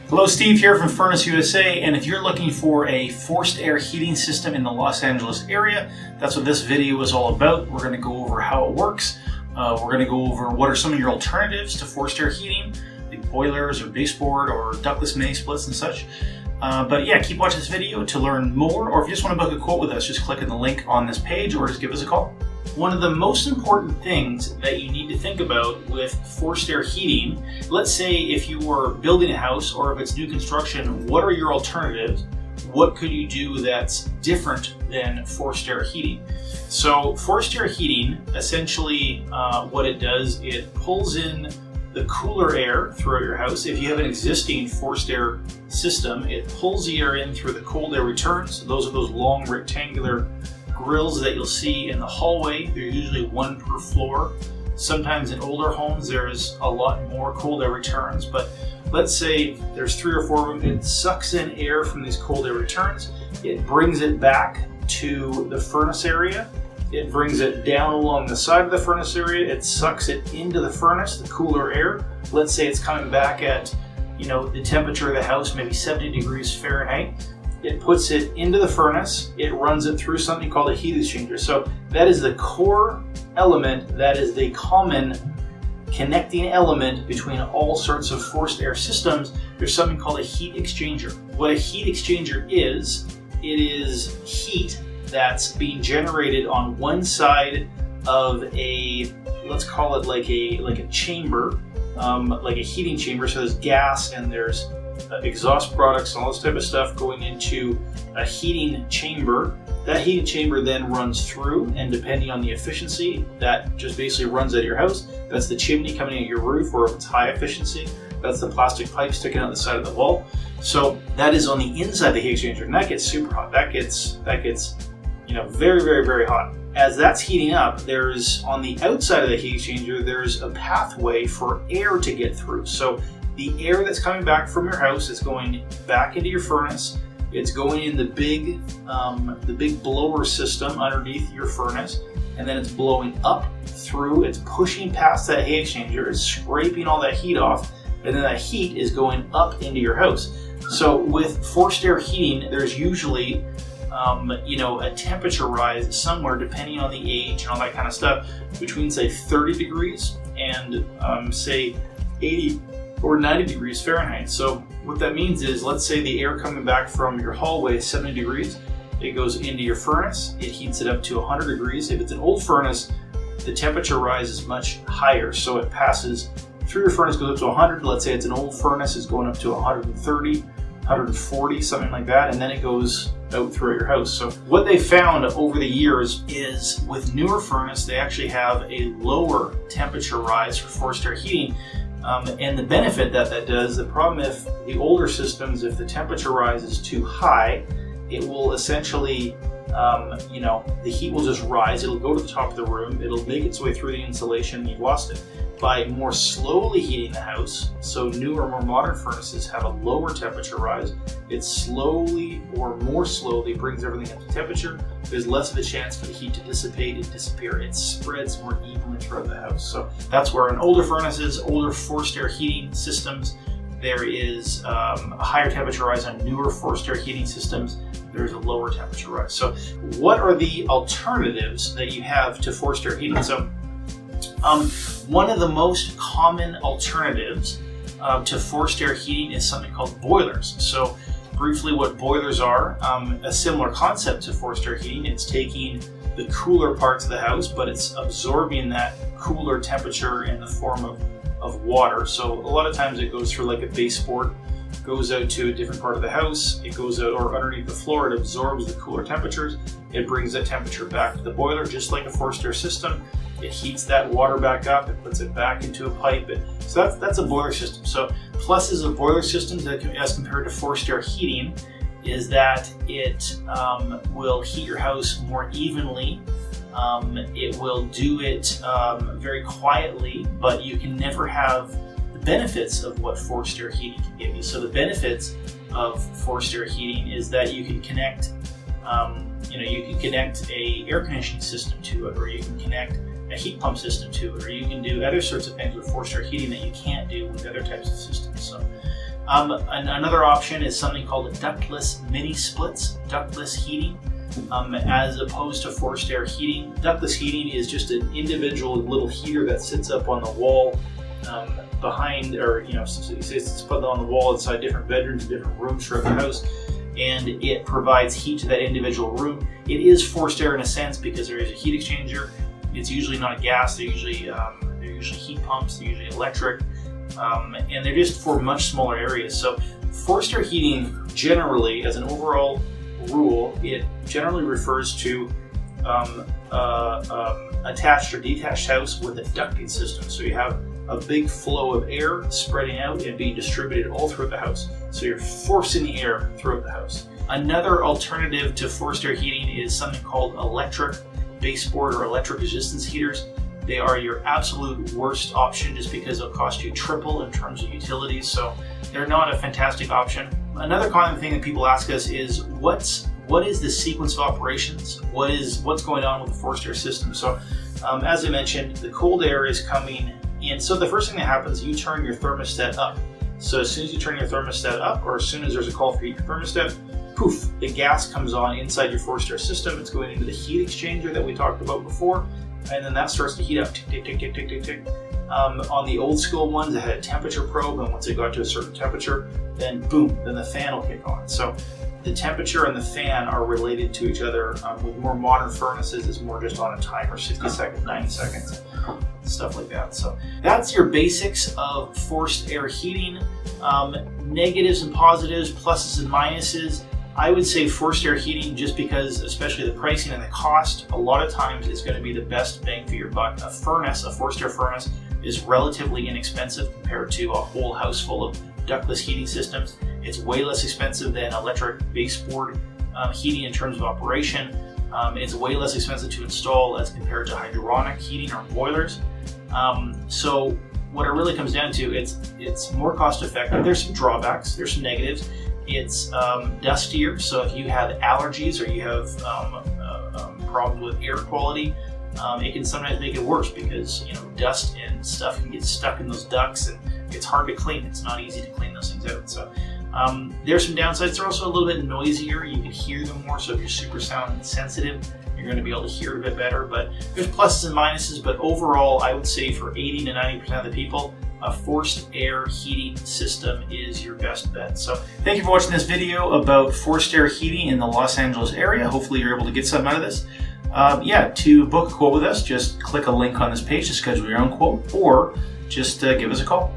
Hello, Steve here from FurnaceUSA, and if you're looking for a forced air heating system in the Los Angeles area, that's what this video is all about. We're going to go over how it works. We're going to go over what are some of your alternatives to forced air heating, like boilers or baseboard or ductless mini splits and such. But yeah, keep watching this video to learn more, or if you just want to book a quote with us, just click on the link on this page or just give us a call. One of the most important things that you need to think about with forced air heating, let's say if you were building a house or if it's new construction, what are your alternatives? What could you do that's different than forced air heating? So forced air heating, essentially what it does, it pulls in the cooler air throughout your house. If you have an existing forced air system, it pulls the air in through the cold air returns. Those are those long rectangular grills that you'll see in the hallway. They're usually one per floor. Sometimes in older homes there's a lot more cold air returns, but let's say there's 3 or 4 of them. It sucks in air from these cold air returns. It brings it back to the furnace area. It brings it down along the side of the furnace area. It sucks it into the furnace, the cooler air. Let's say it's coming back at, the temperature of the house, maybe 70 degrees Fahrenheit. It puts it into the furnace. It runs it through something called a heat exchanger. So that is the core element. That is the common connecting element between all sorts of forced air systems. There's something called a heat exchanger. What a heat exchanger is, it is heat that's being generated on one side of a, let's call it like a chamber, like a heating chamber. So there's gas and there's exhaust products and all this type of stuff going into a heating chamber. That heating chamber then runs through, and depending on the efficiency, that just basically runs out of your house. That's the chimney coming out your roof, or if it's high efficiency, that's the plastic pipe sticking out the side of the wall. So that is on the inside of the heat exchanger, and that gets super hot. That gets very, very, very hot. As that's heating up, there's on the outside of the heat exchanger, there's a pathway for air to get through. So the air that's coming back from your house is going back into your furnace. It's going in the big blower system underneath your furnace, and then it's blowing up through. It's pushing past that heat exchanger. It's scraping all that heat off, and then that heat is going up into your house. So with forced air heating, there's usually a temperature rise somewhere, depending on the age and all that kind of stuff, between say 30 degrees and say 80 or 90 degrees Fahrenheit. So what that means is, let's say the air coming back from your hallway is 70 degrees. It goes into your furnace. It heats it up to 100 degrees. If it's an old furnace, the temperature rise is much higher. So it passes through your furnace, goes up to 100. Let's say it's an old furnace, is going up to 130, 140, something like that. And then it goes out through your house. So what they found over the years is with newer furnace, they actually have a lower temperature rise for forced air heating. And the benefit that does, the problem if the older systems, if the temperature rise is too high, it will essentially, the heat will just rise. It'll go to the top of the room. It'll make its way through the insulation and you've lost it. By more slowly heating the house, so newer, more modern furnaces have a lower temperature rise. It slowly or more slowly brings everything up to temperature. There's less of a chance for the heat to dissipate and disappear. It spreads more evenly throughout the house. So that's where in older furnaces, older forced air heating systems, there is a higher temperature rise. On newer forced air heating systems, there's a lower temperature rise. So what are the alternatives that you have to forced air heating? So one of the most common alternatives to forced air heating is something called boilers. So briefly, what boilers are, a similar concept to forced air heating. It's taking the cooler parts of the house, but it's absorbing that cooler temperature in the form of water. So a lot of times it goes through like a baseboard, goes out to a different part of the house, it goes out or underneath the floor, it absorbs the cooler temperatures, it brings that temperature back to the boiler, just like a forced air system. It heats that water back up, it puts it back into a pipe. So that's a boiler system. So pluses of boiler systems as compared to forced air heating is that it will heat your house more evenly. It will do it very quietly, but you can never have the benefits of what forced air heating can give you. So the benefits of forced air heating is that you can connect, you can connect a air conditioning system to it, or you can connect a heat pump system to it, or you can do other sorts of things with forced air heating that you can't do with other types of systems. So Another option is something called a ductless mini splits, ductless heating. As opposed to forced air heating. Ductless heating is just an individual little heater that sits up on the wall behind, or it's put on the wall inside different bedrooms and different rooms throughout the house, and it provides heat to that individual room. It is forced air in a sense because there is a heat exchanger. It's usually not gas. They're usually heat pumps. They're usually electric, and they're just for much smaller areas. So forced air heating generally, as an overall rule, it generally refers to attached or detached house with a ducting system. So you have a big flow of air spreading out and being distributed all throughout the house. So you're forcing the air throughout the house. Another alternative to forced air heating is something called electric baseboard or electric resistance heaters. They are your absolute worst option just because they'll cost you triple in terms of utilities. So they're not a fantastic option. Another common thing that people ask us is what is the sequence of operations? What's going on with the forced air system? So as I mentioned, the cold air is coming in. So the first thing that happens, you turn your thermostat up. So as soon as you turn your thermostat up, or as soon as there's a call for heat your thermostat, poof, the gas comes on inside your forced air system. It's going into the heat exchanger that we talked about before, and then that starts to heat up, tick, tick, tick, tick, tick, tick, tick. On the old school ones, it had a temperature probe, and once it got to a certain temperature, then boom, then the fan will kick on. So the temperature and the fan are related to each other. With more modern furnaces, it's more just on a timer, 60 seconds, 90 seconds, stuff like that. So that's your basics of forced air heating. Negatives and positives, pluses and minuses. I would say forced air heating, just because, especially the pricing and the cost, a lot of times is going to be the best bang for your buck. A forced air furnace, is relatively inexpensive compared to a whole house full of ductless heating systems. It's way less expensive than electric baseboard heating in terms of operation. It's way less expensive to install as compared to hydronic heating or boilers. So what it really comes down to, it's more cost effective. There's some drawbacks, there's some negatives. It's dustier, so if you have allergies or you have problems with air quality, it can sometimes make it worse because dust and stuff can get stuck in those ducts and it's hard to clean. It's not easy to clean those things out. So there's some downsides. They're also a little bit noisier. You can hear them more. So if you're super sound sensitive, you're going to be able to hear it a bit better. But there's pluses and minuses. But overall, I would say for 80 to 90% of the people, a forced air heating system is your best bet. So thank you for watching this video about forced air heating in the Los Angeles area. Hopefully you're able to get something out of this. To book a quote with us, just click a link on this page to schedule your own quote, or just give us a call.